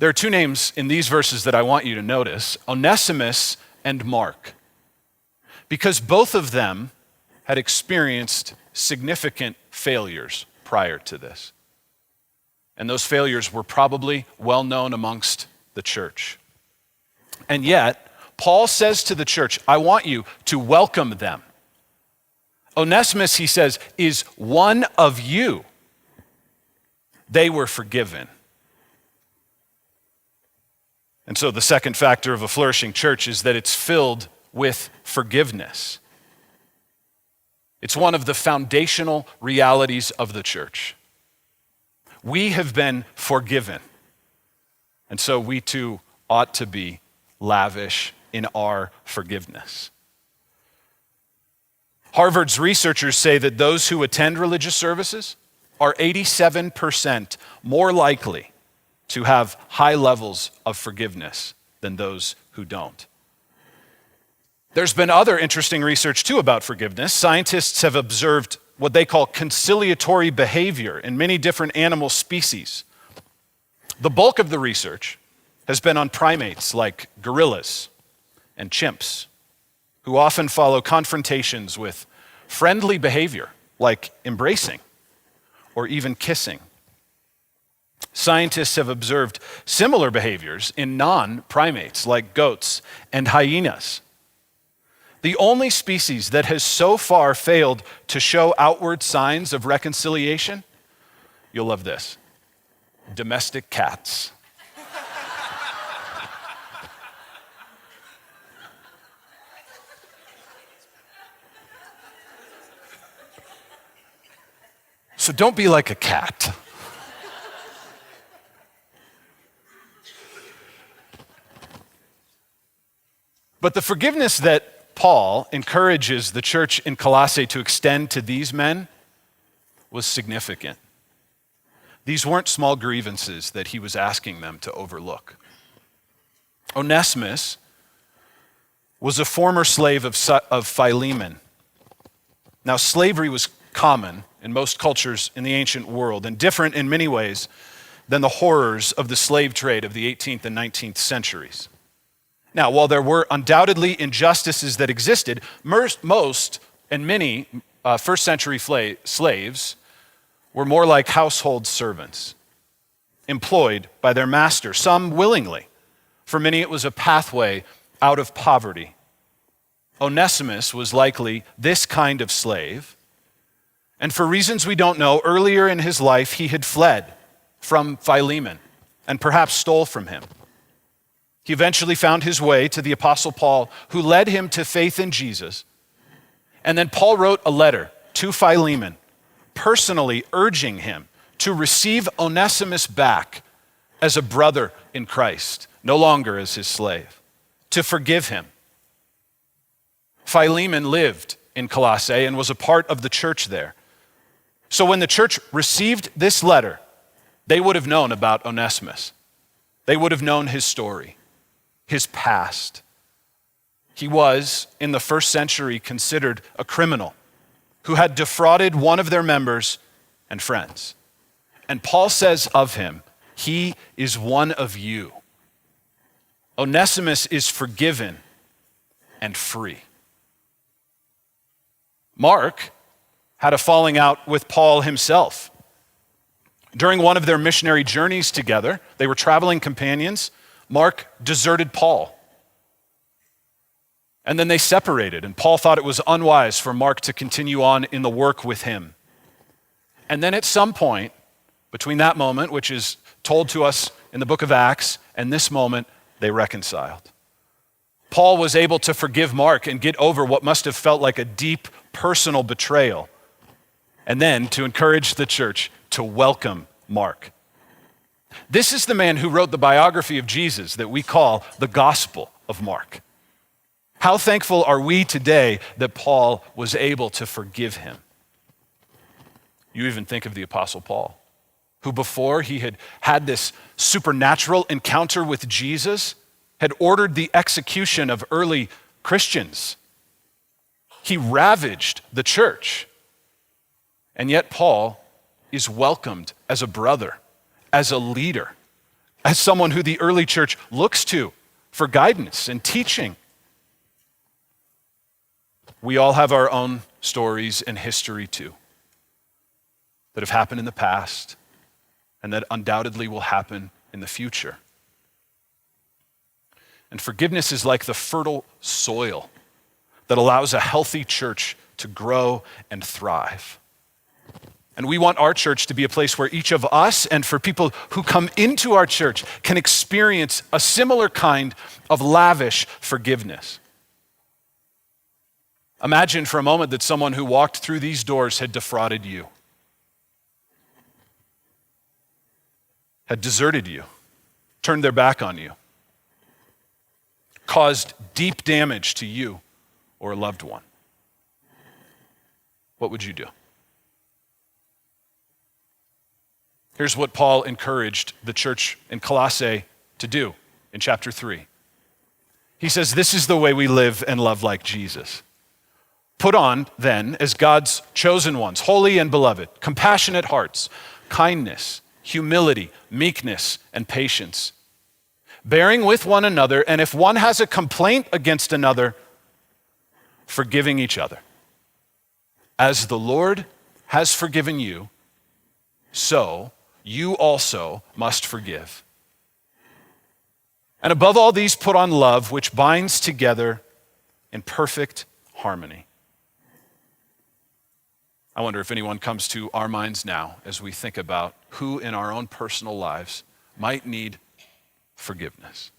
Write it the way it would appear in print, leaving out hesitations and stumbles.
There are two names in these verses that I want you to notice, Onesimus and Mark, because both of them had experienced significant failures prior to this. And those failures were probably well known amongst the church. And yet, Paul says to the church, I want you to welcome them. Onesimus, he says, is one of you. They were forgiven. And so the second factor of a flourishing church is that it's filled with forgiveness. It's one of the foundational realities of the church. We have been forgiven. And so we too ought to be lavish in our forgiveness. Harvard's researchers say that those who attend religious services are 87% more likely to have high levels of forgiveness than those who don't. There's been other interesting research too about forgiveness. Scientists have observed what they call conciliatory behavior in many different animal species. The bulk of the research has been on primates like gorillas and chimps, who often follow confrontations with friendly behavior like embracing or even kissing. Scientists have observed similar behaviors in non-primates like goats and hyenas. The only species that has so far failed to show outward signs of reconciliation, you'll love this, domestic cats. So don't be like a cat. But the forgiveness that Paul encourages the church in Colossae to extend to these men was significant. These weren't small grievances that he was asking them to overlook. Onesimus was a former slave of Philemon. Now, slavery was common in most cultures in the ancient world and different in many ways than the horrors of the slave trade of the 18th and 19th centuries. Now, while there were undoubtedly injustices that existed, most and many first century slaves were more like household servants, employed by their master, some willingly. For many, it was a pathway out of poverty. Onesimus was likely this kind of slave, and for reasons we don't know, earlier in his life, he had fled from Philemon and perhaps stole from him. He eventually found his way to the Apostle Paul, who led him to faith in Jesus. And then Paul wrote a letter to Philemon, personally urging him to receive Onesimus back as a brother in Christ, no longer as his slave, to forgive him. Philemon lived in Colossae and was a part of the church there. So when the church received this letter, they would have known about Onesimus. They would have known his story, his past. He was, in the first century, considered a criminal who had defrauded one of their members and friends. And Paul says of him, he is one of you. Onesimus is forgiven and free. Mark had a falling out with Paul himself. During one of their missionary journeys together, they were traveling companions. Mark deserted Paul. And then they separated, and Paul thought it was unwise for Mark to continue on in the work with him. And then at some point, between that moment, which is told to us in the book of Acts, and this moment, they reconciled. Paul was able to forgive Mark and get over what must have felt like a deep personal betrayal, and then to encourage the church to welcome Mark. This is the man who wrote the biography of Jesus that we call the Gospel of Mark. How thankful are we today that Paul was able to forgive him? You even think of the Apostle Paul, who before he had had this supernatural encounter with Jesus, had ordered the execution of early Christians. He ravaged the church. And yet Paul is welcomed as a brother, as a leader, as someone who the early church looks to for guidance and teaching. We all have our own stories and history too, that have happened in the past and that undoubtedly will happen in the future. And forgiveness is like the fertile soil that allows a healthy church to grow and thrive. And we want our church to be a place where each of us and for people who come into our church can experience a similar kind of lavish forgiveness. Imagine for a moment that someone who walked through these doors had defrauded you, had deserted you, turned their back on you, caused deep damage to you or a loved one. What would you do? Here's what Paul encouraged the church in Colossae to do in chapter 3. He says, this is the way we live and love like Jesus. Put on, then, as God's chosen ones, holy and beloved, compassionate hearts, kindness, humility, meekness, and patience, bearing with one another, and if one has a complaint against another, forgiving each other. As the Lord has forgiven you, so you also must forgive. And above all these, put on love, which binds together in perfect harmony. I wonder if anyone comes to our minds now as we think about who in our own personal lives might need forgiveness.